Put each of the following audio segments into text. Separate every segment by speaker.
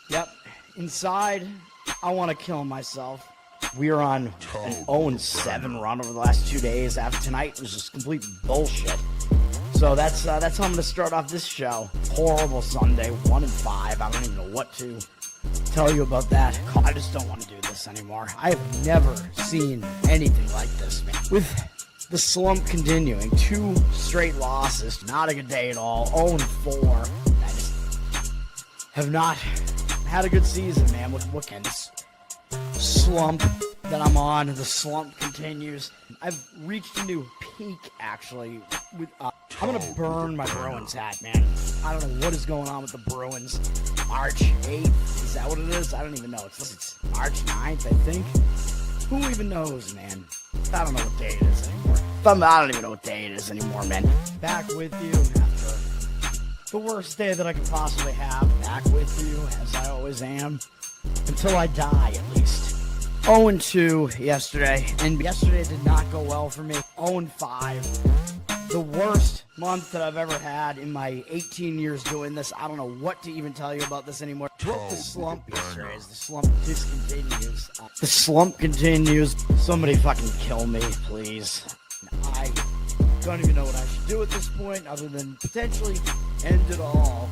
Speaker 1: Yep. Inside, I want to kill myself. We are on an 0-7 run over the last 2 days. After tonight was just complete bullshit. So that's how I'm going to start off this show. Horrible Sunday, 1-5. I don't even know what to tell you about that. I just don't want to do this anymore. I have never seen anything like this, man. With the slump continuing, 2 straight losses, not a good day at all. 0-4. I just have not had a good season, man. What can this slump that I'm on? The slump continues. I've reached a new peak, actually. I'm gonna burn my Bruins hat, man. I don't know what is going on with the Bruins. March 8th, is that what it is? I don't even know. It's March 9th, I think. Who even knows, man? I don't know what day it is anymore. I don't even know what day it is anymore, man. Back with you after the worst day that I could possibly have. Back with you, as I always am. Until I die, at least. 0-2 yesterday, and yesterday did not go well for me. 0-5. The worst month that I've ever had in my 18 years doing this. I don't know what to even tell you about this anymore. Broke the slump yesterday as the slump discontinues. The slump continues. Somebody fucking kill me, please. I don't even know what I should do at this point other than potentially end it all.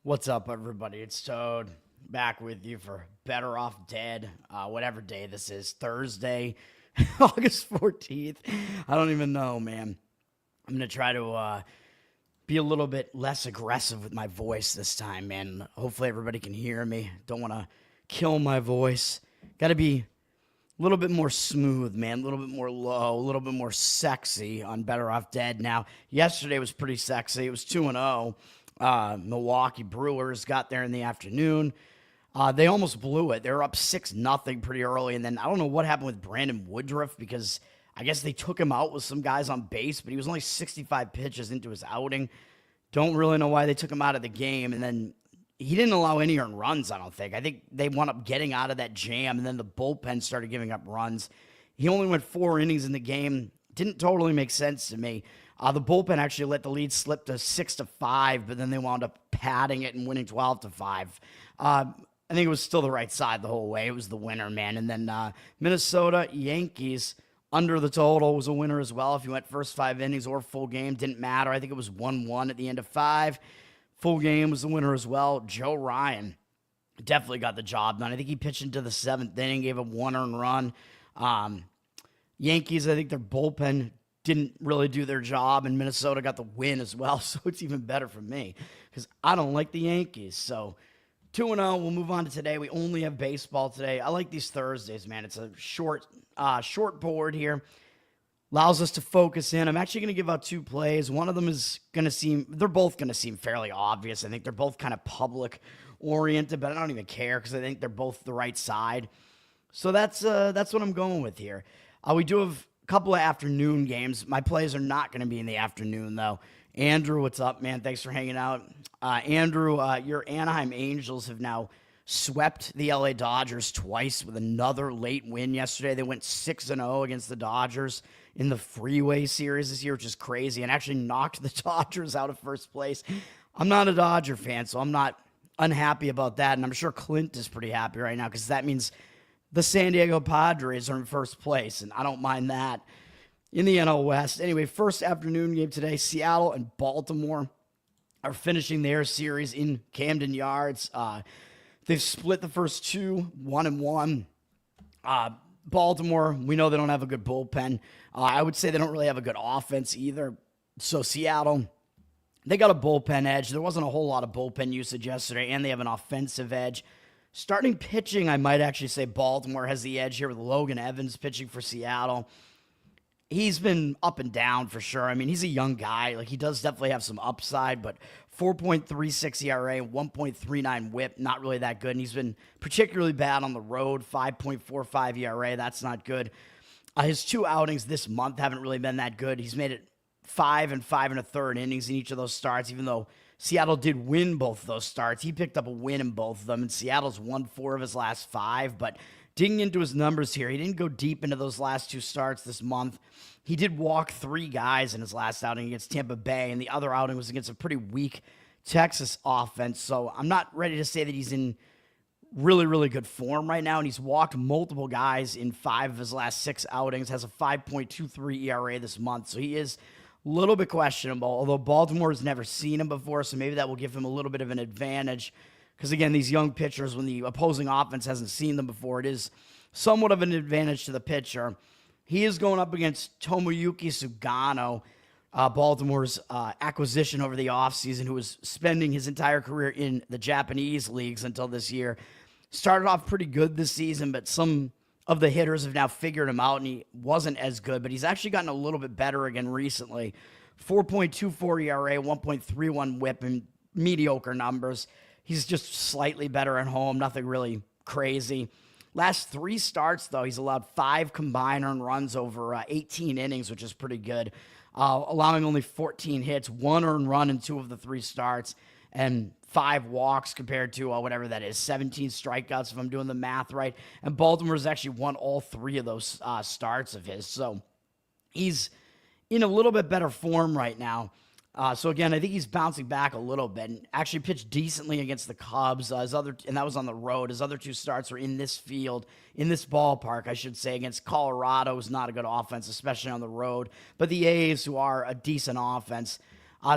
Speaker 1: What's up, everybody? It's Toad, back with you for Bettor Off Dead, whatever day this is, Thursday, August 14th. I don't even know, man. I'm going to try to be a little bit less aggressive with my voice this time, man. Hopefully everybody can hear me. Don't want to kill my voice. Got to be a little bit more smooth, man, a little bit more low, a little bit more sexy on Bettor Off Dead. Now, yesterday was pretty sexy. It was 2-0. Milwaukee Brewers got there in the afternoon. They almost blew it. They were up 6-0 pretty early, and then I don't know what happened with Brandon Woodruff because I guess they took him out with some guys on base, but he was only 65 pitches into his outing. Don't really know why they took him out of the game, and then he didn't allow any earned runs, I don't think. I think they wound up getting out of that jam, and then the bullpen started giving up runs. He only went 4 innings in the game. Didn't totally make sense to me. The bullpen actually let the lead slip to 6-5, but then they wound up padding it and winning 12-5. I think it was still the right side the whole way. It was the winner, man. And then Minnesota Yankees under the total was a winner as well. If you went first 5 innings or full game, didn't matter. I think it was 1-1 at the end of 5. Full game was the winner as well. Joe Ryan definitely got the job done. I think he pitched into the 7th inning, gave a 1 earned run. Yankees, I think their bullpen didn't really do their job, and Minnesota got the win as well, so it's even better for me because I don't like the Yankees. So 2-0, we'll move on to today. We only have baseball today. I like these Thursdays, man. It's a short board here. Allows us to focus in. I'm actually going to give out 2 plays. One of them is going to seem, they're both going to seem fairly obvious. I think they're both kind of public-oriented, but I don't even care because I think they're both the right side. So that's what I'm going with here. We do have couple of afternoon games. My plays are not going to be in the afternoon, though. Andrew, what's up, man? Thanks for hanging out. Andrew, your Anaheim Angels have now swept the LA Dodgers twice with another late win yesterday. They went 6-0 against the Dodgers in the Freeway Series this year, which is crazy, and actually knocked the Dodgers out of first place. I'm not a Dodger fan, so I'm not unhappy about that, and I'm sure Clint is pretty happy right now because that means the San Diego Padres are in first place, and I don't mind that in the NL West. Anyway, first afternoon game today, Seattle and Baltimore are finishing their series in Camden Yards. They've split the first 2, 1-1. Baltimore, we know they don't have a good bullpen. I would say they don't really have a good offense either. So Seattle, they got a bullpen edge. There wasn't a whole lot of bullpen usage yesterday, and they have an offensive edge. Starting pitching, I might actually say Baltimore has the edge here with Logan Evans pitching for Seattle. He's been up and down for sure. I mean, he's a young guy. Like, he does definitely have some upside, but 4.36 ERA, 1.39 whip, not really that good. And he's been particularly bad on the road, 5.45 ERA. That's not good. His 2 outings this month haven't really been that good. He's made it 5 and 5 1/3 innings in each of those starts, even though Seattle did win both of those starts. He picked up a win in both of them, and Seattle's won 4 of his last 5, but digging into his numbers here, he didn't go deep into those last 2 starts this month. He did walk 3 guys in his last outing against Tampa Bay, and the other outing was against a pretty weak Texas offense. So I'm not ready to say that he's in really, really good form right now, and he's walked multiple guys in 5 of his last 6 outings, has a 5.23 ERA this month. So he is a little bit questionable, although Baltimore has never seen him before, so maybe that will give him a little bit of an advantage. Because, again, these young pitchers, when the opposing offense hasn't seen them before, it is somewhat of an advantage to the pitcher. He is going up against Tomoyuki Sugano, Baltimore's acquisition over the offseason, who was spending his entire career in the Japanese leagues until this year. Started off pretty good this season, but some of the hitters have now figured him out, and he wasn't as good, but he's actually gotten a little bit better again recently. 4.24 ERA, 1.31 whip, and mediocre numbers. He's just slightly better at home, nothing really crazy. Last 3 starts, though, he's allowed 5 combined earned runs over 18 innings, which is pretty good, allowing only 14 hits, 1 earned run in 2 of the 3 starts, and 5 walks compared to whatever that is, 17 strikeouts if I'm doing the math right. And Baltimore's actually won all 3 of those starts of his. So he's in a little bit better form right now. So again, I think he's bouncing back a little bit and actually pitched decently against the Cubs. And that was on the road. His other 2 starts were in this field, in this ballpark, I should say, against Colorado. Is not a good offense, especially on the road. But the A's, who are a decent offense,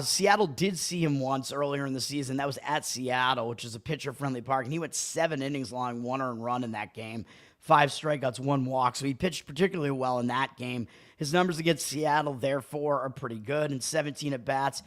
Speaker 1: Seattle did see him once earlier in the season. That was at Seattle, which is a pitcher-friendly park, and he went 7 innings long, 1 earned run in that game, 5 strikeouts, 1 walk. So he pitched particularly well in that game. His numbers against Seattle, therefore, are pretty good. In 17 at-bats,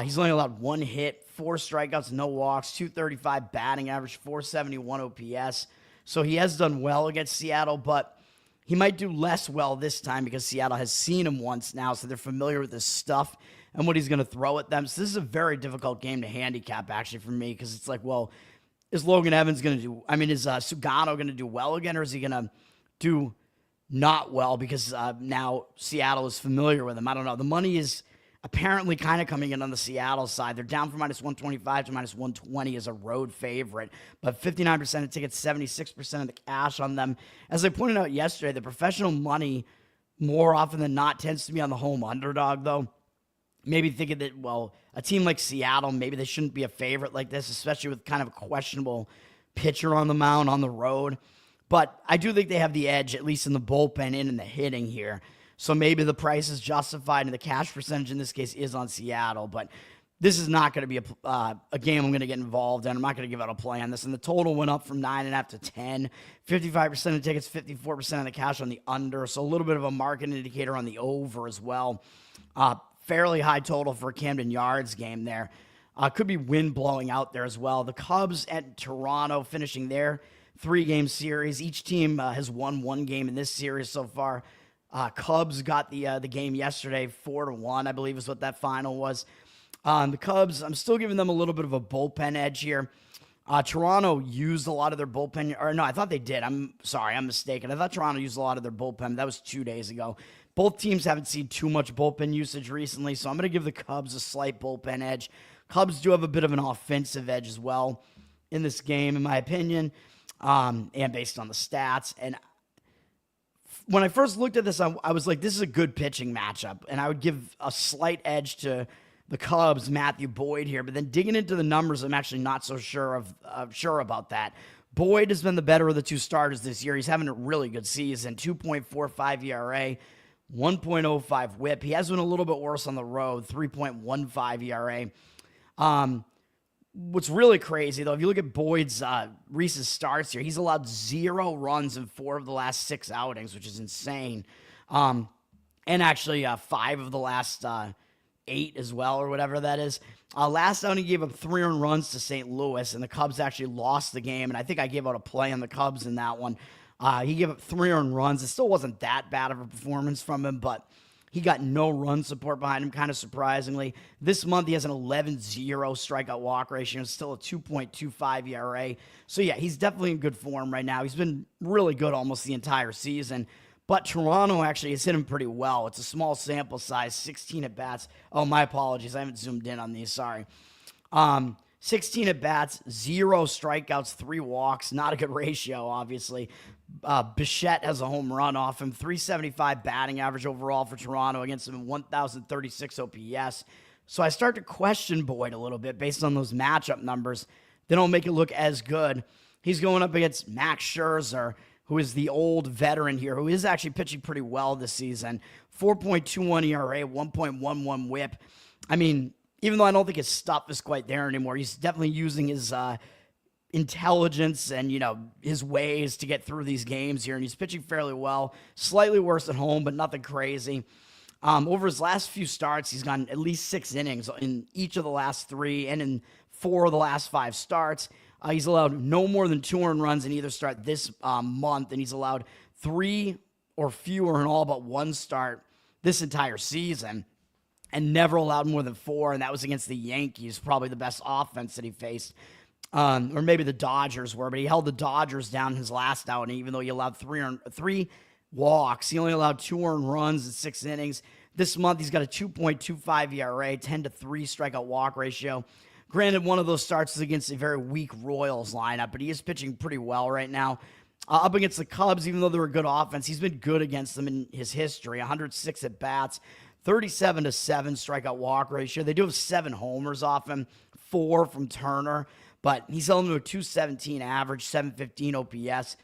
Speaker 1: he's only allowed 1 hit, 4 strikeouts, no walks, 235 batting average, 471 OPS. So he has done well against Seattle, but he might do less well this time because Seattle has seen him once now, so they're familiar with his stuff and what he's going to throw at them. So this is a very difficult game to handicap, actually, for me, because it's like, well, is Logan Evans going to do, is Sugano going to do well again, or is he going to do not well because now Seattle is familiar with him? I don't know. The money is apparently kind of coming in on the Seattle side. They're down from -125 to -120 as a road favorite, but 59% of tickets, 76% of the cash on them. As I pointed out yesterday, the professional money more often than not tends to be on the home underdog, though. Maybe thinking that, well, a team like Seattle, maybe they shouldn't be a favorite like this, especially with kind of a questionable pitcher on the mound on the road. But I do think they have the edge, at least in the bullpen and in the hitting here. So maybe the price is justified, and the cash percentage in this case is on Seattle. But this is not going to be a game I'm going to get involved in. I'm not going to give out a play on this. And the total went up from 9.5 to 10. 55% of tickets, 54% of the cash on the under. So a little bit of a market indicator on the over as well. Fairly high total for a Camden Yards game there. Could be wind blowing out there as well. The Cubs at Toronto finishing their 3-game series. Each team has won 1 game in this series so far. Cubs got the game yesterday, 4-1, I believe is what that final was. The Cubs, I'm still giving them a little bit of a bullpen edge here. Toronto used a lot of their bullpen, or no, I thought they did. I'm sorry, I'm mistaken. I thought Toronto used a lot of their bullpen. That was 2 days ago. Both teams haven't seen too much bullpen usage recently, so I'm going to give the Cubs a slight bullpen edge. Cubs do have a bit of an offensive edge as well in this game, in my opinion, and based on the stats. And when I first looked at this, I was like, this is a good pitching matchup, and I would give a slight edge to the Cubs, Matthew Boyd here. But then digging into the numbers, I'm actually not so sure about that. Boyd has been the better of the 2 starters this year. He's having a really good season, 2.45 ERA. 1.05 whip. He has been a little bit worse on the road, 3.15 ERA. What's really crazy, though, if you look at Boyd's recent starts here, he's allowed 0 runs in 4 of the last 6 outings, which is insane. And actually 5 of the last 8 as well, or whatever that is. Last outing, he gave up 3 earned runs to St. Louis, and the Cubs actually lost the game, and I think I gave out a play on the Cubs in that one. He gave up 3 earned runs. It still wasn't that bad of a performance from him, but he got no run support behind him, kind of surprisingly. This month, he has an 11-0 strikeout walk ratio, still a 2.25 ERA. So, yeah, he's definitely in good form right now. He's been really good almost the entire season. But Toronto actually has hit him pretty well. It's a small sample size, 16 at-bats. Oh, my apologies. I haven't zoomed in on these. Sorry. 16 at-bats, 0 strikeouts, 3 walks. Not a good ratio, obviously. Bichette has a home run off him. 375 batting average overall for Toronto against him, 1,036 OPS. So I start to question Boyd a little bit based on those matchup numbers. They don't make it look as good. He's going up against Max Scherzer, who is the old veteran here, who is actually pitching pretty well this season. 4.21 ERA, 1.11 whip. I mean, even though I don't think his stuff is quite there anymore, he's definitely using his intelligence and, his ways to get through these games here, and he's pitching fairly well. Slightly worse at home, but nothing crazy. Over his last few starts, he's gone at least 6 innings in each of the last 3 and in 4 of the last 5 starts. He's allowed no more than 2 earned runs in either start this month, and he's allowed 3 or fewer in all but 1 start this entire season, and never allowed more than 4, and that was against the Yankees, probably the best offense that he faced. Or maybe the Dodgers were, but he held the Dodgers down his last outing, even though he allowed 3 walks. He only allowed 2 earned runs in 6 innings. This month, he's got a 2.25 ERA, 10-3 strikeout walk ratio. Granted, one of those starts is against a very weak Royals lineup, but he is pitching pretty well right now. Up against the Cubs, even though they're a good offense, he's been good against them in his history. 106 at-bats, 37-7 strikeout walk ratio. They do have 7 homers off him, 4 from Turner, but he's held him to a 217 average, 715 OPS.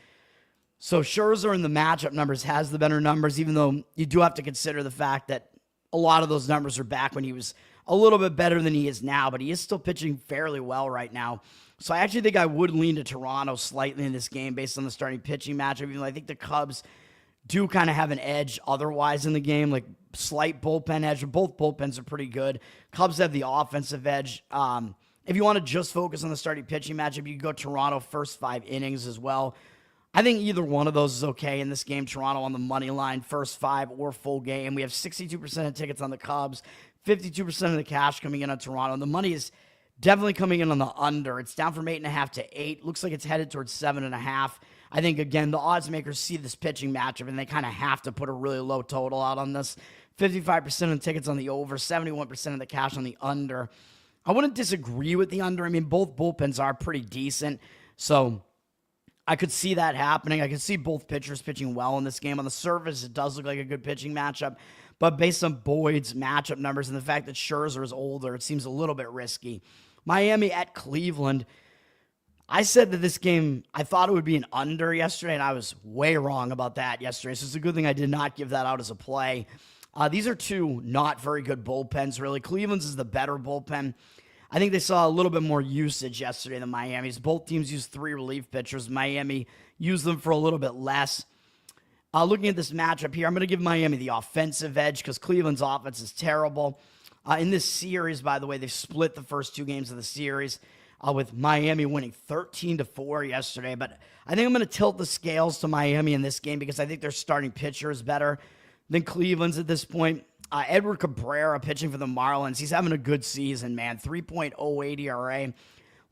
Speaker 1: So Scherzer in the matchup numbers has the better numbers, even though you do have to consider the fact that a lot of those numbers are back when he was a little bit better than he is now, but he is still pitching fairly well right now. So I actually think I would lean to Toronto slightly in this game based on the starting pitching matchup, even though I think the Cubs do kind of have an edge otherwise in the game, like slight bullpen edge. Both bullpens are pretty good. Cubs have the offensive edge. If you want to just focus on the starting pitching matchup, you can go Toronto first 5 innings as well. I think either one of those is okay in this game. Toronto on the money line, first 5 or full game. We have 62% of tickets on the Cubs, 52% of the cash coming in on Toronto. And the money is definitely coming in on the under. It's down from 8.5 to 8. Looks like it's headed towards 7.5. I think, again, the odds makers see this pitching matchup, and they kind of have to put a really low total out on this. 55% of the tickets on the over, 71% of the cash on the under. I wouldn't disagree with the under. I mean, both bullpens are pretty decent, so I could see that happening. I could see both pitchers pitching well in this game. On the surface, it does look like a good pitching matchup, but based on Boyd's matchup numbers and the fact that Scherzer is older, it seems a little bit risky. Miami at Cleveland. I said that this game, I thought it would be an under yesterday, and I was way wrong about that yesterday, so it's a good thing I did not give that out as a play. These are 2 not very good bullpens, really. Cleveland's is the better bullpen. I think they saw a little bit more usage yesterday than Miami's. Both teams used 3 relief pitchers. Miami used them for a little bit less. Looking at this matchup here, I'm going to give Miami the offensive edge because Cleveland's offense is terrible. In this series, by the way, they've split the first 2 games of the series with Miami winning 13-4 yesterday. But I think I'm going to tilt the scales to Miami in this game because I think their starting pitcher is better than Cleveland's at this point. Edward Cabrera pitching for the Marlins. He's having a good season, man. 3.08 ERA,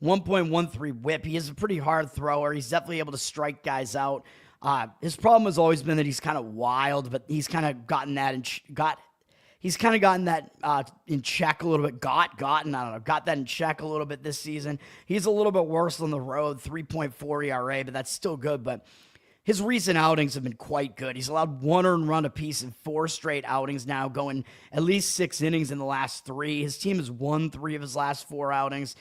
Speaker 1: 1.13 whip. He is a pretty hard thrower. He's definitely able to strike guys out. His problem has always been that he's kind of wild, but he's kind of gotten that in check a little bit. Got that in check a little bit this season. He's a little bit worse on the road, 3.4 ERA, but that's still good. But his recent outings have been quite good. He's allowed 1 earned run apiece in 4 straight outings now, going at least 6 innings in the last 3. His team has won 3 of his last 4 outings.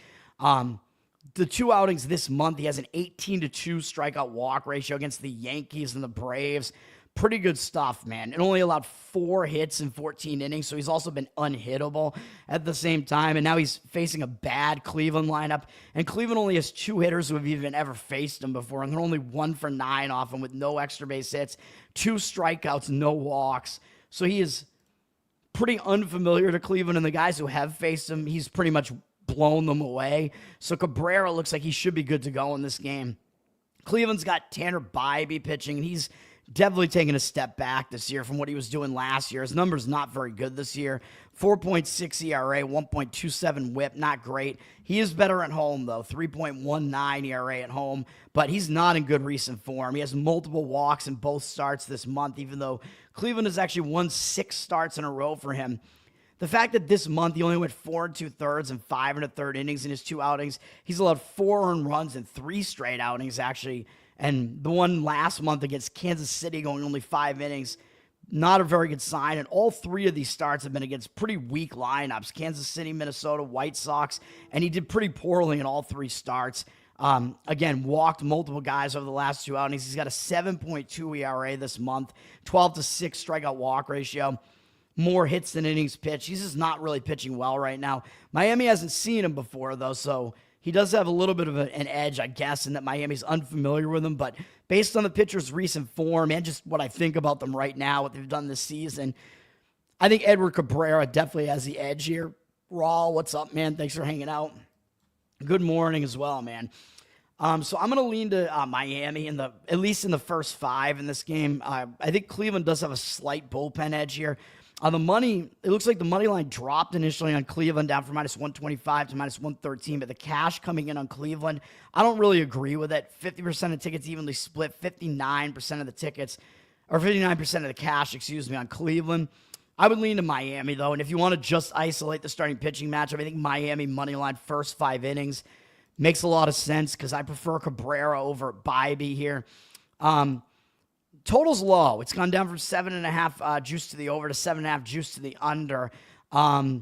Speaker 1: The 2 outings this month, he has an 18-2 strikeout walk ratio against the Yankees and the Braves. Pretty good stuff, man. It only allowed 4 hits in 14 innings, so he's also been unhittable at the same time. And now he's facing a bad Cleveland lineup. And Cleveland only has 2 hitters who have even ever faced him before, and they're only 1 for 9 off him with no extra base hits, 2 strikeouts, no walks. So he is pretty unfamiliar to Cleveland, and the guys who have faced him, he's pretty much blown them away. So Cabrera looks like he should be good to go in this game. Cleveland's got Tanner Bybee pitching, and he's definitely taken a step back this year from what he was doing last year. His number's not very good this year. 4.6 ERA, 1.27 whip, not great. He is better at home, though, 3.19 ERA at home, but he's not in good recent form. He has multiple walks in both starts this month, even though Cleveland has actually won 6 starts in a row for him. The fact that this month he only went 4 2/3 and 5 1/3 innings in his 2 outings. He's allowed 4 earned runs in 3 straight outings, actually. And the one last month against Kansas City going only 5 innings, not a very good sign. And all 3 of these starts have been against pretty weak lineups. Kansas City, Minnesota, White Sox. And he did pretty poorly in all 3 starts. Again, walked multiple guys over the last 2 outings. He's got a 7.2 ERA this month, 12-6 strikeout walk ratio. More hits than innings pitched. He's just not really pitching well right now. Miami hasn't seen him before, though, so he does have a little bit of an edge, I guess, in that Miami's unfamiliar with him. But based on the pitcher's recent form and just what I think about them right now, what they've done this season, I think Edward Cabrera definitely has the edge here. Raul, what's up, man? Thanks for hanging out. Good morning as well, man. So I'm going to lean to Miami at least in the first 5 in this game. I think Cleveland does have a slight bullpen edge here. The money, it looks like the money line dropped initially on Cleveland down from -125 to -113, but the cash coming in on Cleveland, I don't really agree with it. 50% of tickets evenly split, 59% of the tickets, or 59% of the cash, on Cleveland. I would lean to Miami, though, and if you want to just isolate the starting pitching matchup, I think Miami money line first 5 innings makes a lot of sense because I prefer Cabrera over Bybee here. Total's low. It's gone down from 7.5 juice to the over to 7.5 juice to the under. I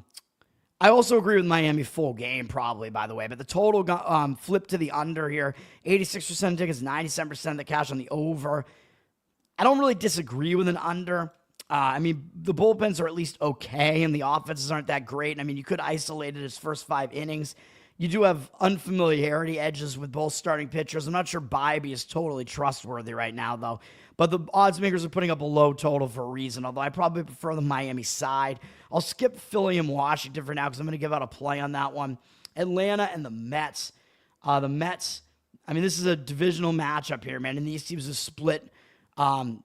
Speaker 1: also agree with Miami full game, probably, by the way. But the total got flipped to the under here. 86% of tickets, 97% of the cash on the over. I don't really disagree with an under. I mean, the bullpens are at least okay, and the offenses aren't that great. I mean, you could isolate it as first 5 innings. You do have unfamiliarity edges with both starting pitchers. I'm not sure Bybee is totally trustworthy right now, though. But the odds makers are putting up a low total for a reason, although I probably prefer the Miami side. I'll skip Philly and Washington for now because I'm going to give out a play on that one. Atlanta and the Mets. The Mets, I mean, this is a divisional matchup here, man, and these teams have split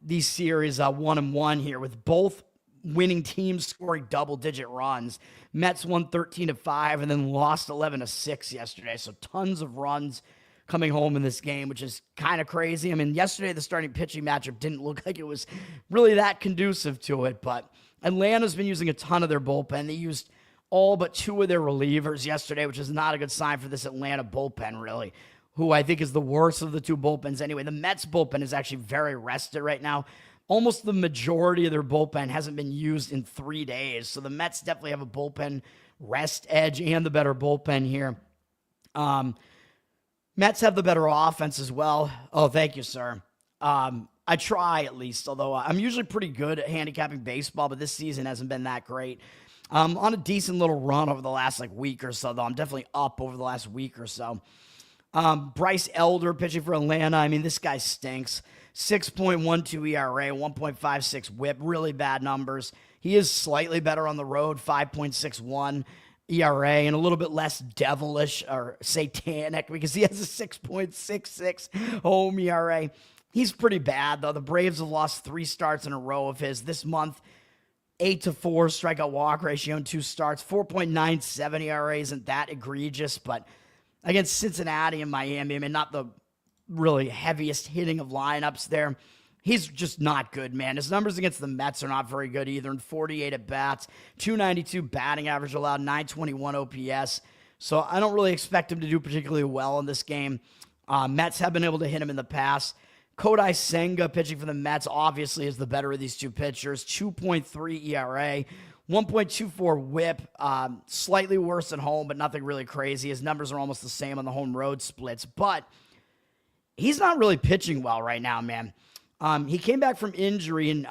Speaker 1: these series 1-1 here with both winning teams scoring double-digit runs. Mets won 13-5 and then lost 11-6 yesterday, so tons of runs coming home in this game, which is kind of crazy. I mean, yesterday the starting pitching matchup didn't look like it was really that conducive to it, but Atlanta's been using a ton of their bullpen. They used all but 2 of their relievers yesterday, which is not a good sign for this Atlanta bullpen, really, who I think is the worst of the 2 bullpens anyway. The Mets bullpen is actually very rested right now. Almost the majority of their bullpen hasn't been used in 3 days, so the Mets definitely have a bullpen rest edge and the better bullpen here. Mets have the better offense as well. Oh, thank you, sir. I try at least, although I'm usually pretty good at handicapping baseball, but this season hasn't been that great. On a decent little run over the last week or so, though. I'm definitely up over the last week or so. Bryce Elder pitching for Atlanta. I mean, this guy stinks. 6.12 ERA, 1.56 whip, really bad numbers. He is slightly better on the road, 5.61 ERA, and a little bit less devilish or satanic because he has a 6.66 home ERA. He's pretty bad, though. The Braves have lost 3 starts in a row of his. This month, 8-4 strikeout walk ratio in 2 starts. 4.97 ERA isn't that egregious, but against Cincinnati and Miami, I mean, not the really heaviest hitting of lineups there. He's just not good, man. His numbers against the Mets are not very good either. In 48 at-bats, 292 batting average allowed, 921 OPS. So I don't really expect him to do particularly well in this game. Mets have been able to hit him in the past. Kodai Senga pitching for the Mets obviously is the better of these 2 pitchers. 2.3 ERA, 1.24 whip, slightly worse at home, but nothing really crazy. His numbers are almost the same on the home road splits, but he's not really pitching well right now, man. He came back from injury in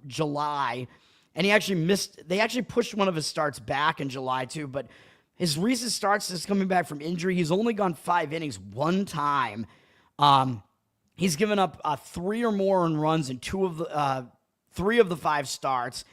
Speaker 1: July, and he actually missed. They actually pushed one of his starts back in July, too, but his recent starts since coming back from injury, he's only gone 5 innings one time. He's given up 3 or more earned runs in 3 of the 5 starts,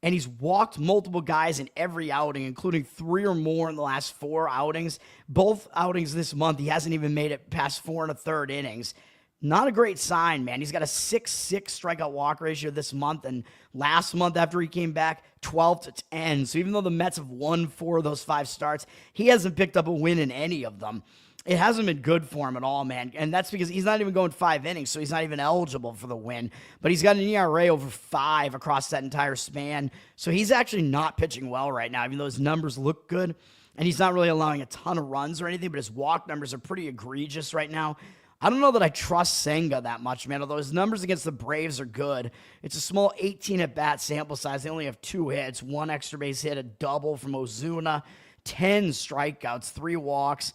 Speaker 1: and he's walked multiple guys in every outing, including 3 or more in the last 4 outings. Both outings this month, he hasn't even made it past 4 1/3 innings. Not a great sign, man. He's got a 6.6 strikeout walk ratio this month, and last month after he came back, 12-10. So even though the Mets have won 4 of those 5 starts, he hasn't picked up a win in any of them. it hasn't been good for him at all, man. And that's because he's not even going 5 innings, so he's not even eligible for the win. But he's got an ERA over 5 across that entire span. So he's actually not pitching well right now, even though his numbers look good. And he's not really allowing a ton of runs or anything, but his walk numbers are pretty egregious right now. I don't know that I trust Senga that much, man, although his numbers against the Braves are good. It's a small 18 at-bat sample size. They only have 2 hits, 1 extra base hit, a double from Ozuna, 10 strikeouts, 3 walks.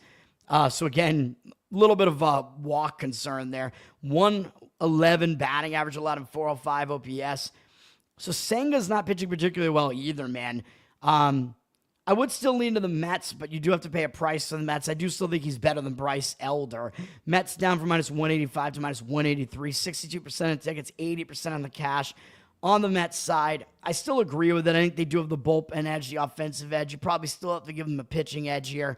Speaker 1: So again, a little bit of a walk concern there. 111 batting average, allowed him 405 OPS. So Senga's not pitching particularly well either, man. I would still lean to the Mets, but you do have to pay a price for the Mets. I do still think he's better than Bryce Elder. Mets down from minus 185 to minus 183, 62% of tickets, 80% on the cash. On the Mets side, I still agree with it. I think they do have the bullpen edge, the offensive edge. You probably still have to give them a pitching edge here.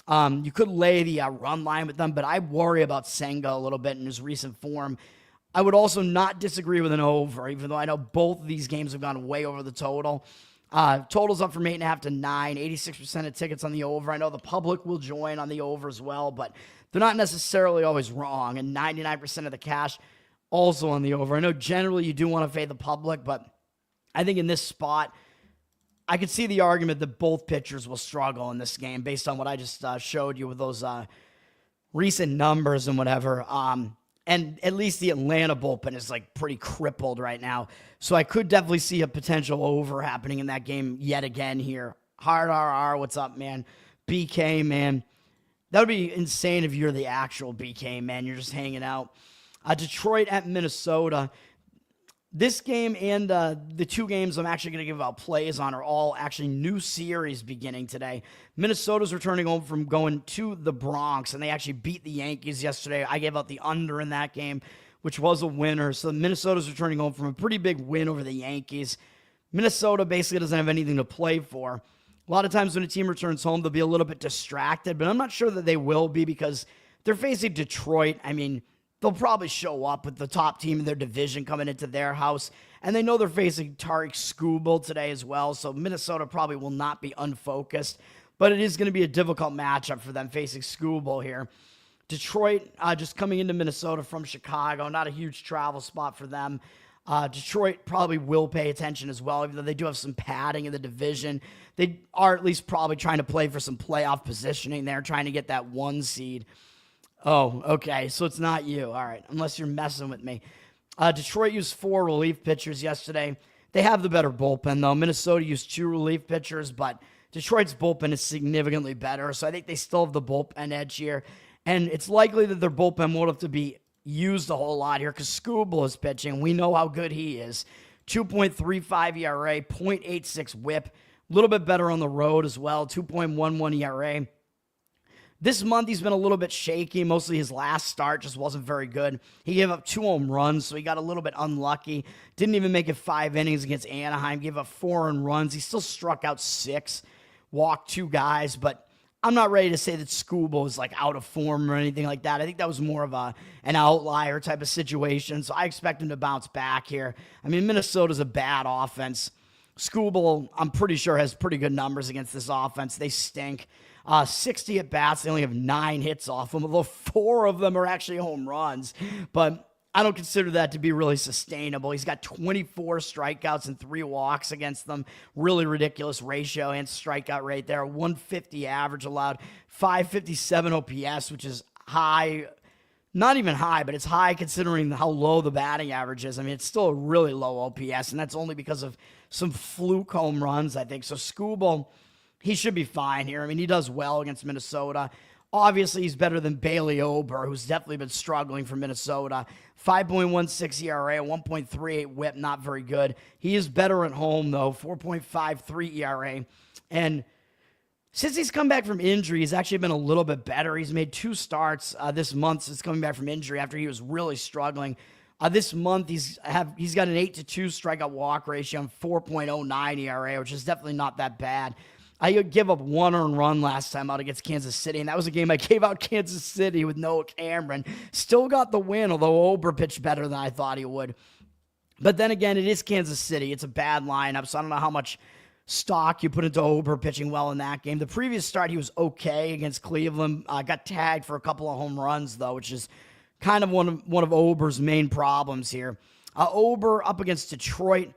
Speaker 1: You could lay the run line with them, but I worry about Senga a little bit in his recent form. I would also not disagree with an over, even though I know both of these games have gone way over the total. Total's up from 8.5 to 9, 86% of tickets on the over. I know the public will join on the over as well, but they're not necessarily always wrong, and 99% of the cash also on the over. I know generally you do want to fade the public, but I think in this spot, I could see the argument that both pitchers will struggle in this game based on what I just showed you with those recent numbers and whatever. And at least the Atlanta bullpen is like pretty crippled right now. So I could definitely see a potential over happening in that game yet again here. Hard RR, what's up, man? BK, man. That would be insane if you're the actual BK, man. You're just hanging out. Detroit at Minnesota. This game and the 2 games I'm actually going to give out plays on are all actually new series beginning today. Minnesota's returning home from going to the Bronx, and they actually beat the Yankees yesterday. I gave out the under in that game, which was a winner. So Minnesota's returning home from a pretty big win over the Yankees. Minnesota basically doesn't have anything to play for. A lot of times when a team returns home, they'll be a little bit distracted, but I'm not sure that they will be because they're facing Detroit. I mean, they'll probably show up with the top team in their division coming into their house. And they know they're facing Tariq Skubal today as well. So Minnesota probably will not be unfocused. But it is going to be a difficult matchup for them facing Skubal here. Detroit just coming into Minnesota from Chicago. Not a huge travel spot for them. Detroit probably will pay attention as well, even though they do have some padding in the division. They are at least probably trying to play for some playoff positioning there, trying to get that 1 seed. Oh, okay, so it's not you. All right, unless you're messing with me. Detroit used 4 relief pitchers yesterday. They have the better bullpen, though. Minnesota used 2 relief pitchers, but Detroit's bullpen is significantly better, so I think they still have the bullpen edge here. And it's likely that their bullpen won't have to be used a whole lot here because Skubal is pitching. We know how good he is. 2.35 ERA, 0.86 whip. A little bit better on the road as well, 2.11 ERA. This month, he's been a little bit shaky. Mostly his last start just wasn't very good. He gave up 2 home runs, so he got a little bit unlucky. Didn't even make it 5 innings against Anaheim. Gave up 4 earned runs. He still struck out 6, walked 2 guys, but I'm not ready to say that Skubal is like out of form or anything like that. I think that was more of an outlier type of situation, so I expect him to bounce back here. I mean, Minnesota's a bad offense. Skubal, I'm pretty sure, has pretty good numbers against this offense. They stink. 60 at-bats. They only have 9 hits off them, although 4 of them are actually home runs. But I don't consider that to be really sustainable. He's got 24 strikeouts and 3 walks against them. Really ridiculous ratio and strikeout rate there. 150 average allowed, 557 OPS, which is high. Not even high, but it's high considering how low the batting average is. I mean, it's still a really low OPS, and that's only because of some fluke home runs, I think. So Skubal, he should be fine here. I mean, he does well against Minnesota. Obviously, he's better than Bailey Ober, who's definitely been struggling for Minnesota. 5.16 ERA, 1.38 whip, not very good. He is better at home, though, 4.53 ERA. And since he's come back from injury, he's actually been a little bit better. He's made 2 starts this month since coming back from injury after he was really struggling. This month, he's got an 8-2 strikeout walk ratio and 4.09 ERA, which is definitely not that bad. I gave up 1 earned run last time out against Kansas City, and that was a game I gave out Kansas City with Noah Cameron. Still got the win, although Ober pitched better than I thought he would. But then again, it is Kansas City. It's a bad lineup, so I don't know how much stock you put into Ober pitching well in that game. The previous start, he was okay against Cleveland. Got tagged for a couple of home runs, though, which is kind of one of Ober's main problems here. Ober up against Detroit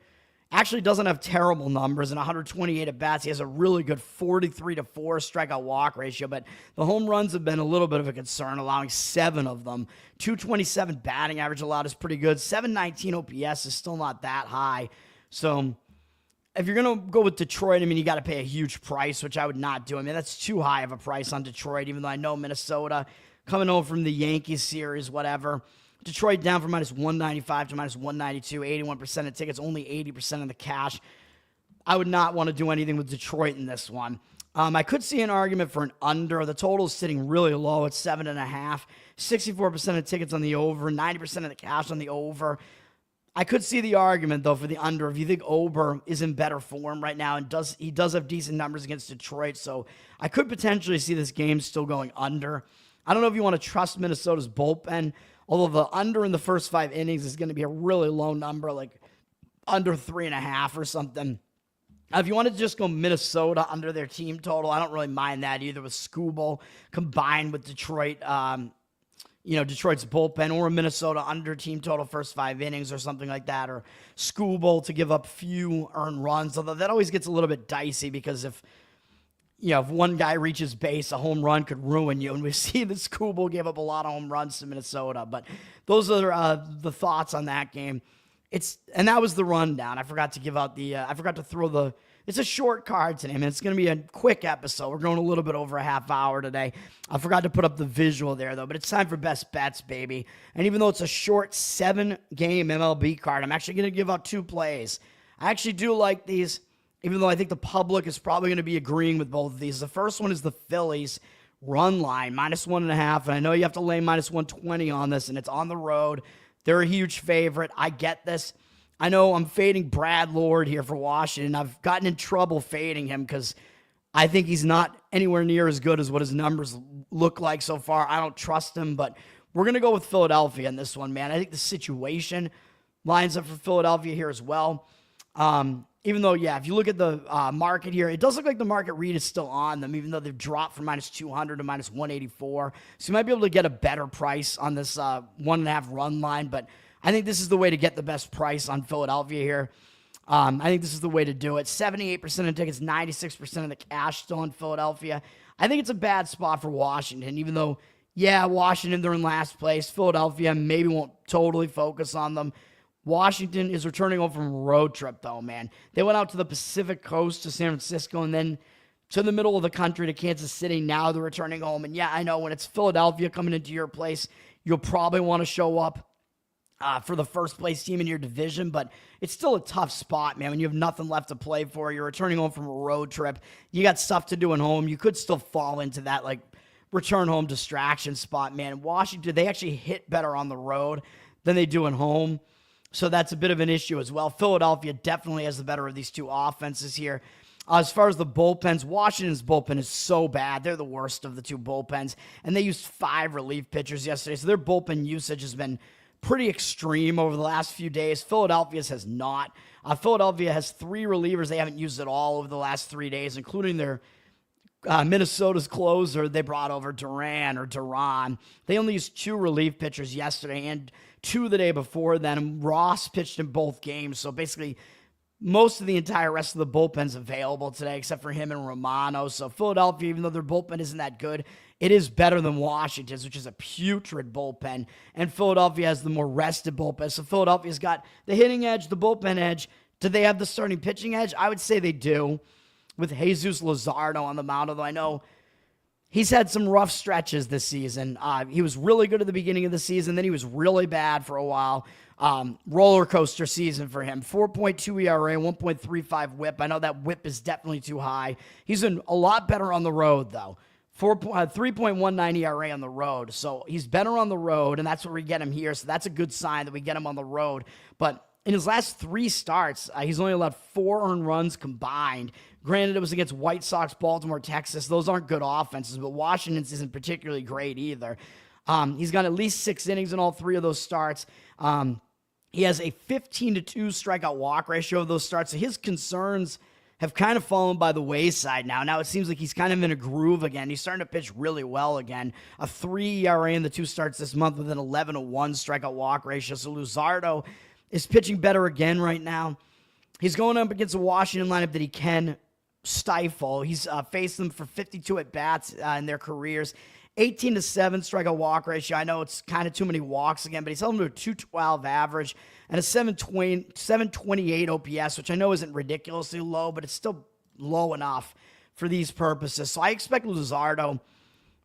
Speaker 1: actually doesn't have terrible numbers. In 128 at-bats, he has a really good 43-4 strikeout walk ratio, but the home runs have been a little bit of a concern, allowing 7 of them. 227 batting average allowed is pretty good. 719 OPS is still not that high. So if you're going to go with Detroit, I mean, you got to pay a huge price, which I would not do. I mean, that's too high of a price on Detroit, even though I know Minnesota coming home from the Yankees series, whatever. Detroit down from minus 195 to minus 192, 81% of tickets, only 80% of the cash. I would not want to do anything with Detroit in this one. I could see an argument for an under. The total is sitting really low at 7.5. 64% of tickets on the over, 90% of the cash on the over. I could see the argument, though, for the under. If you think Ober is in better form right now, and he does have decent numbers against Detroit, so I could potentially see this game still going under. I don't know if you want to trust Minnesota's bullpen, although the under in the first 5 innings is going to be a really low number, like under 3.5 or something. If you want to just go Minnesota under their team total, I don't really mind that either with Skubal combined with Detroit, Detroit's bullpen, or Minnesota under team total first 5 innings or something like that, or Skubal to give up few earned runs, although that always gets a little bit dicey because if one guy reaches base, a home run could ruin you, and we see that Skubal gave up a lot of home runs to Minnesota, but those are the thoughts on that game. And that was the rundown. I forgot to give out it's a short card today, man. It's going to be a quick episode. We're going a little bit over a half hour today. I forgot to put up the visual there, though, but it's time for best bets, baby. And even though it's a short 7-game MLB card, I'm actually going to give out 2 plays. I actually do like these, even though I think the public is probably going to be agreeing with both of these. The first one is the Phillies run line, minus 1.5. And I know you have to lay minus 120 on this, and it's on the road. They're a huge favorite. I get this. I know I'm fading Brad Lord here for Washington. I've gotten in trouble fading him because I think he's not anywhere near as good as what his numbers look like so far. I don't trust him, but we're going to go with Philadelphia in this one, man. I think the situation lines up for Philadelphia here as well. Even though, if you look at the market here, it does look like the market read is still on them, even though they've dropped from minus 200 to minus 184. So you might be able to get a better price on this 1.5 run line, but I think this is the way to get the best price on Philadelphia here. I think this is the way to do it. 78% of tickets, 96% of the cash still in Philadelphia. I think it's a bad spot for Washington, even though, Washington, they're in last place. Philadelphia maybe won't totally focus on them. Washington is returning home from a road trip, though, man. They went out to the Pacific Coast to San Francisco and then to the middle of the country to Kansas City. Now they're returning home. And, I know when it's Philadelphia coming into your place, you'll probably want to show up for the first-place team in your division, but it's still a tough spot, man, when you have nothing left to play for. You're returning home from a road trip. You got stuff to do at home. You could still fall into that, return home distraction spot, man. Washington, they actually hit better on the road than they do at home. So that's a bit of an issue as well. Philadelphia definitely has the better of these 2 offenses here. As far as the bullpens, Washington's bullpen is so bad. They're the worst of the 2 bullpens, and they used 5 relief pitchers yesterday, so their bullpen usage has been pretty extreme over the last few days. Philadelphia's has not. Philadelphia has 3 relievers they haven't used at all over the last 3 days, including their Minnesota's closer they brought over, Duran. They only used 2 relief pitchers yesterday and 2 the day before then. And Ross pitched in both games, so basically most of the entire rest of the bullpen's available today except for him and Romano. So Philadelphia, even though their bullpen isn't that good, it is better than Washington's, which is a putrid bullpen. And Philadelphia has the more rested bullpen. So Philadelphia's got the hitting edge, the bullpen edge. Do they have the starting pitching edge? I would say they do, with Jesus Luzardo on the mound, although I know he's had some rough stretches this season. He was really good at the beginning of the season, then he was really bad for a while. Roller coaster season for him. 4.2 ERA, 1.35 whip. I know that whip is definitely too high. He's been a lot better on the road, though. 3.19 ERA on the road. So he's better on the road, and that's where we get him here. So that's a good sign that we get him on the road. But in his last 3 starts, he's only allowed 4 earned runs combined. Granted, it was against White Sox, Baltimore, Texas. Those aren't good offenses, but Washington's isn't particularly great either. He's got at least 6 innings in all 3 of those starts. He has a 15-2 strikeout walk ratio of those starts. So his concerns have kind of fallen by the wayside now. Now it seems like he's kind of in a groove again. He's starting to pitch really well again. A 3 ERA in the 2 starts this month with an 11-1 strikeout walk ratio. So Luzardo is pitching better again right now. He's going up against a Washington lineup that he can stifle. He's faced them for 52 at-bats in their careers. 18-7 strikeout walk ratio. I know it's kind of too many walks again, but he's held him to a 212 average and a 728 OPS, which I know isn't ridiculously low, but it's still low enough for these purposes. So I expect Luzardo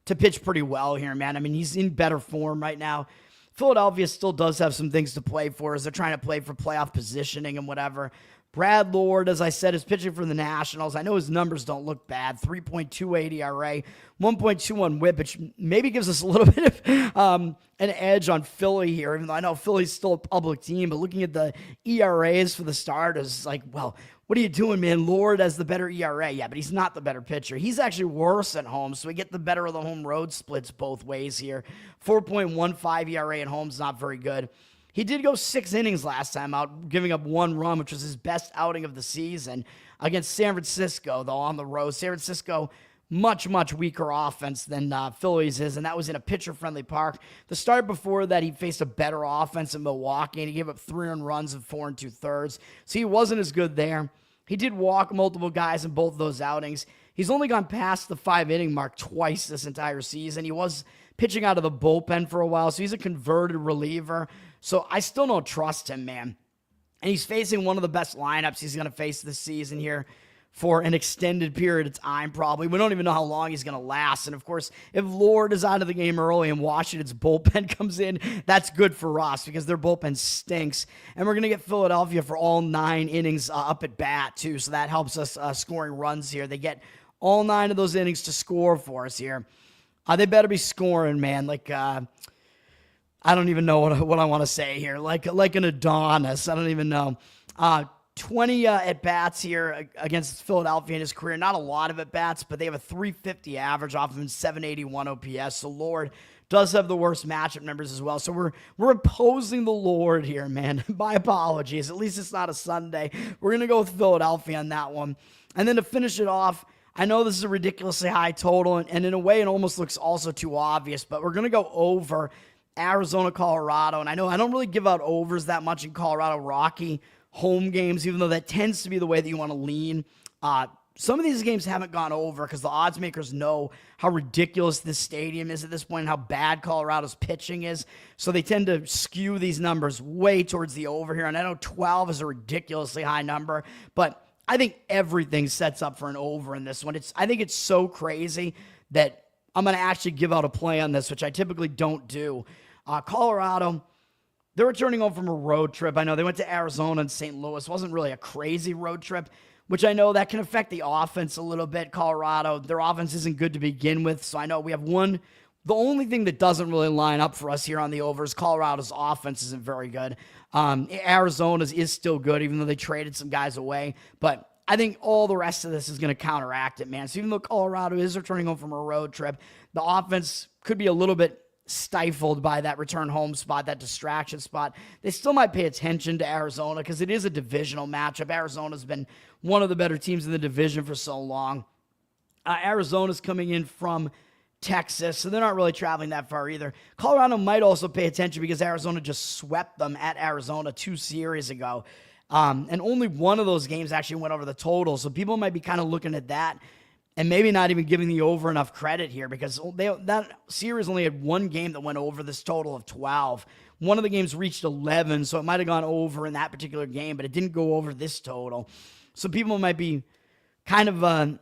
Speaker 1: to pitch pretty well here, man. I mean, he's in better form right now. Philadelphia still does have some things to play for as they're trying to play for playoff positioning and whatever. Brad Lord, as I said, is pitching for the Nationals. I know his numbers don't look bad. 3.28 ERA, 1.21 whip, which maybe gives us a little bit of an edge on Philly here, even though I know Philly's still a public team. But looking at the ERAs for the starters, like, well, what are you doing, man? Lord has the better ERA. Yeah, but he's not the better pitcher. He's actually worse at home, so we get the better of the home road splits both ways here. 4.15 ERA at home is not very good. He did go 6 innings last time out, giving up 1 run, which was his best outing of the season against San Francisco, though, on the road. San Francisco, much, much weaker offense than Phillies is, and that was in a pitcher-friendly park. The start before that, he faced a better offense in Milwaukee, and he gave up 3 earned runs of 4 2/3, so he wasn't as good there. He did walk multiple guys in both of those outings. He's only gone past the 5-inning mark twice this entire season. He was pitching out of the bullpen for a while, so he's a converted reliever. So I still don't trust him, man. And he's facing one of the best lineups he's going to face this season here for an extended period of time, probably. We don't even know how long he's going to last. And, of course, if Lord is out of the game early and Washington's bullpen comes in, that's good for us because their bullpen stinks. And we're going to get Philadelphia for all 9 innings up at bat, too. So that helps us scoring runs here. They get all 9 of those innings to score for us here. They better be scoring, man. Like, I don't even know what I want to say here. Like an Adonis. I don't even know. 20 at-bats here against Philadelphia in his career. Not a lot of at-bats, but they have a 350 average off of him, 781 OPS. So Lord does have the worst matchup numbers as well. So we're opposing the Lord here, man. My apologies. At least it's not a Sunday. We're going to go with Philadelphia on that one. And then to finish it off, I know this is a ridiculously high total, and in a way it almost looks also too obvious, but we're going to go over Arizona, Colorado. And I know I don't really give out overs that much in Colorado Rocky home games, even though that tends to be the way that you want to lean. Some of these games haven't gone over because the odds makers know how ridiculous this stadium is at this point and how bad Colorado's pitching is. So they tend to skew these numbers way towards the over here. And I know 12 is a ridiculously high number, but I think everything sets up for an over in this one. I think it's so crazy that I'm going to actually give out a play on this, which I typically don't do. Colorado, they're returning home from a road trip. I know they went to Arizona and St. Louis. It wasn't really a crazy road trip, which I know that can affect the offense a little bit. Colorado, their offense isn't good to begin with, so I know we have one. The only thing that doesn't really line up for us here on the over is Colorado's offense isn't very good. Arizona's is still good, even though they traded some guys away. But I think all the rest of this is going to counteract it, man. So even though Colorado is returning home from a road trip, the offense could be a little bit stifled by that return home spot, that distraction spot. They still might pay attention to Arizona because it is a divisional matchup. Arizona's been one of the better teams in the division for so long. Arizona's coming in from Texas, so they're not really traveling that far either. Colorado might also pay attention because Arizona just swept them at Arizona 2 series ago. And only one of those games actually went over the total, so people might be kind of looking at that and maybe not even giving the over enough credit here because that series only had one game that went over this total of 12. One of the games reached 11, so it might have gone over in that particular game, but it didn't go over this total. So people might be kind of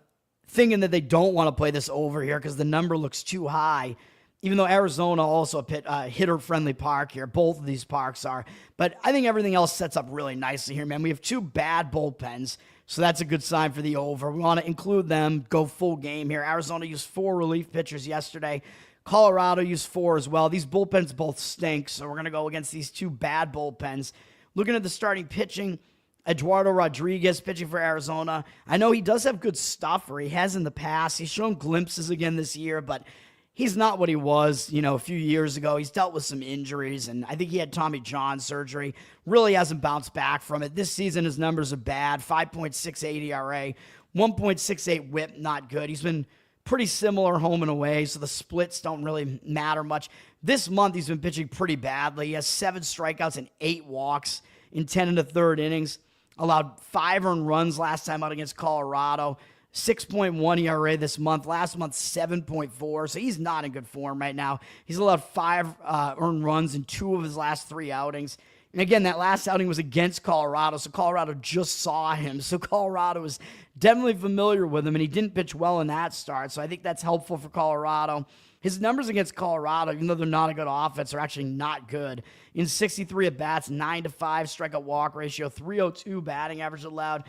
Speaker 1: thinking that they don't want to play this over here because the number looks too high, even though Arizona also a hitter-friendly park here. Both of these parks are. But I think everything else sets up really nicely here, man. We have 2 bad bullpens, so that's a good sign for the over. We want to include them, go full game here. Arizona used 4 relief pitchers yesterday. Colorado used 4 as well. These bullpens both stink, so we're going to go against these 2 bad bullpens. Looking at the starting pitching, Eduardo Rodriguez pitching for Arizona. I know he does have good stuff, or he has in the past. He's shown glimpses again this year, but he's not what he was, a few years ago. He's dealt with some injuries, and I think he had Tommy John surgery. Really hasn't bounced back from it. This season, his numbers are bad. 5.68 ERA, 1.68 whip, not good. He's been pretty similar home and away, so the splits don't really matter much. This month, he's been pitching pretty badly. He has 7 strikeouts and 8 walks in 10 1/3 innings. Allowed 5 earned runs last time out against Colorado. 6.1 ERA this month. Last month, 7.4. So he's not in good form right now. He's allowed 5 earned runs in 2 of his last 3 outings. And again, that last outing was against Colorado, so Colorado just saw him. So Colorado was definitely familiar with him, and he didn't pitch well in that start. So I think that's helpful for Colorado. His numbers against Colorado, even though they're not a good offense, are actually not good. In 63 at-bats, 9-5 strikeout walk ratio, 302 batting average allowed,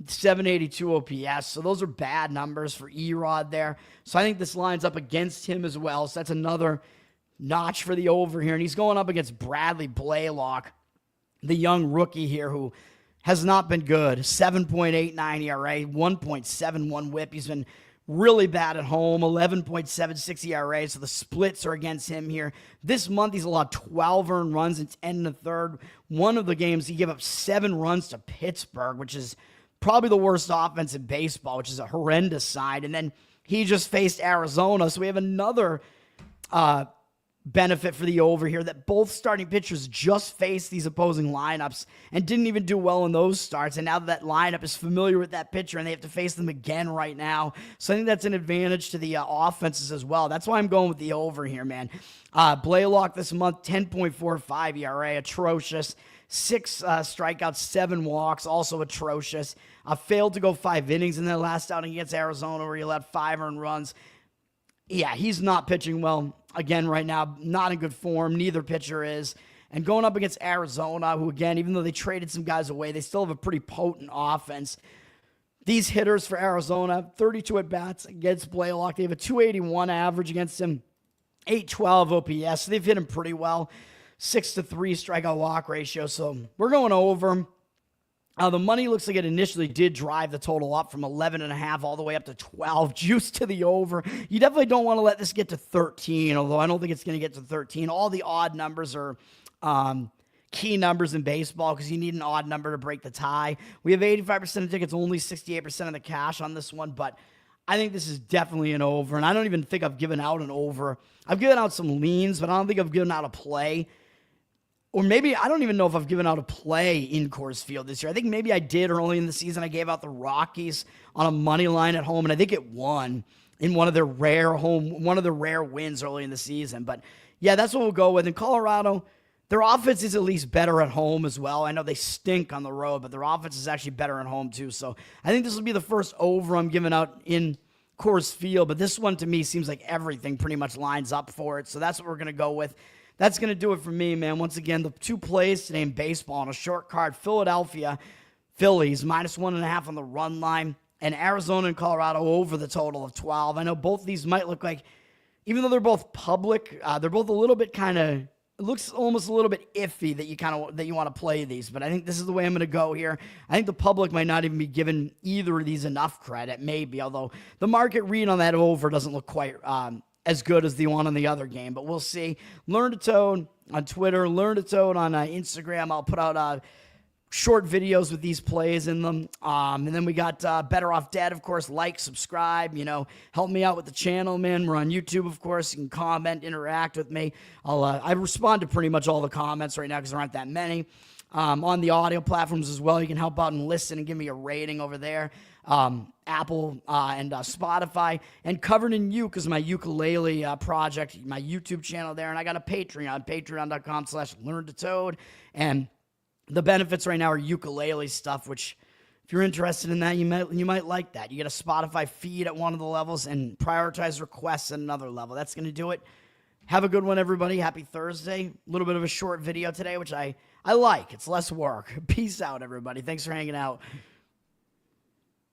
Speaker 1: 782 OPS. So those are bad numbers for Erod there. So I think this lines up against him as well. So that's another notch for the over here. And he's going up against Bradley Blaylock, the young rookie here who has not been good. 7.89 ERA, 1.71 whip. He's been really bad at home, 11.76 ERA, so the splits are against him here. This month, he's allowed 12 earned runs in 10 1/3. One of the games, he gave up 7 runs to Pittsburgh, which is probably the worst offense in baseball, which is a horrendous side. And then he just faced Arizona, so we have another benefit for the over here that both starting pitchers just faced these opposing lineups and didn't even do well in those starts. And now that lineup is familiar with that pitcher and they have to face them again right now. So I think that's an advantage to the offenses as well. That's why I'm going with the over here, man. Blaylock this month, 10.45 ERA, atrocious. 6 strikeouts, 7 walks, also atrocious. Failed to go 5 innings in their last outing against Arizona where he allowed 5 earned runs. Yeah, he's not pitching well again right now. Not in good form. Neither pitcher is. And going up against Arizona, who again, even though they traded some guys away, they still have a pretty potent offense. These hitters for Arizona, 32 at-bats against Blaylock. They have a 281 average against him, 812 OPS. So they've hit him pretty well. 6-3 strikeout walk ratio. So we're going over. The money looks like it initially did drive the total up from 11.5 all the way up to 12. Juice to the over. You definitely don't want to let this get to 13, although I don't think it's going to get to 13. All the odd numbers are key numbers in baseball because you need an odd number to break the tie. We have 85% of tickets, only 68% of the cash on this one, but I think this is definitely an over, and I don't even think I've given out an over. I've given out some leans, but I don't think I've given out a play. Or maybe, I don't even know if I've given out a play in Coors Field this year. I think maybe I did early in the season. I gave out the Rockies on a money line at home, and I think it won in one of their rare wins early in the season. But yeah, that's what we'll go with. In Colorado, their offense is at least better at home as well. I know they stink on the road, but their offense is actually better at home too. So I think this will be the first over I'm giving out in Coors Field. But this one to me seems like everything pretty much lines up for it. So that's what we're going to go with. That's going to do it for me, man. Once again, the 2 plays today in baseball on a short card. Philadelphia Phillies, -1.5 on the run line. And Arizona and Colorado over the total of 12. I know both of these might look like, even though they're both public, they're both a little bit kind of, it looks almost a little bit iffy that you want to play these. But I think this is the way I'm going to go here. I think the public might not even be giving either of these enough credit, maybe. Although the market read on that over doesn't look quite as good as the one on the other game, but we'll see. Learn to Toad on Twitter, Learn to Toad on Instagram. I'll put out short videos with these plays in them. And then we got Bettor Off Dead, of course. Like, subscribe, help me out with the channel, man. We're on YouTube, of course. You can comment, interact with me. I respond to pretty much all the comments right now because there aren't that many. On the audio platforms as well, you can help out and listen and give me a rating over there. Apple and Spotify, and Covered in Uke is my ukulele project, my YouTube channel there, and I got a Patreon, patreon.com/learntotode, and the benefits right now are ukulele stuff, which if you're interested in that, you might like that. You get a Spotify feed at one of the levels and prioritize requests at another level. That's going to do it. Have a good one, everybody. Happy Thursday. A little bit of a short video today, which I like. It's less work. Peace out, everybody. Thanks for hanging out.